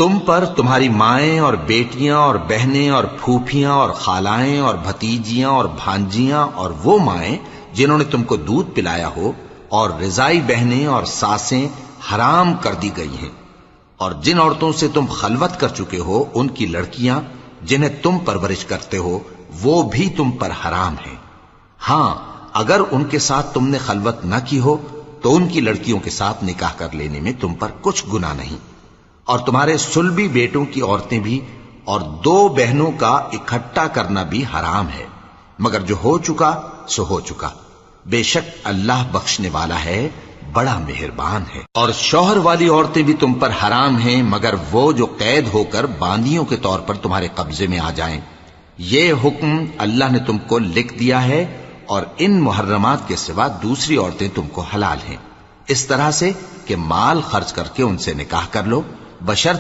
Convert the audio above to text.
تم پر تمہاری مائیں اور بیٹیاں اور بہنیں اور پھوپھیاں اور خالائیں اور بھتیجیاں اور بھانجیاں اور وہ مائیں جنہوں نے تم کو دودھ پلایا ہو اور رضائی بہنیں اور ساسیں حرام کر دی گئی ہیں، اور جن عورتوں سے تم خلوت کر چکے ہو ان کی لڑکیاں جنہیں تم پرورش کرتے ہو وہ بھی تم پر حرام ہیں۔ ہاں اگر ان کے ساتھ تم نے خلوت نہ کی ہو تو ان کی لڑکیوں کے ساتھ نکاح کر لینے میں تم پر کچھ گناہ نہیں، اور تمہارے صلبی بیٹوں کی عورتیں بھی اور دو بہنوں کا اکٹھا کرنا بھی حرام ہے، مگر جو ہو چکا سو ہو چکا، بے شک اللہ بخشنے والا ہے، بڑا مہربان ہے۔ اور شوہر والی عورتیں بھی تم پر حرام ہیں مگر وہ جو قید ہو کر باندیوں کے طور پر تمہارے قبضے میں آ جائیں۔ یہ حکم اللہ نے تم کو لکھ دیا ہے، اور ان محرمات کے سوا دوسری عورتیں تم کو حلال ہیں، اس طرح سے کہ مال خرچ کر کے ان سے نکاح کر لو، بشرطے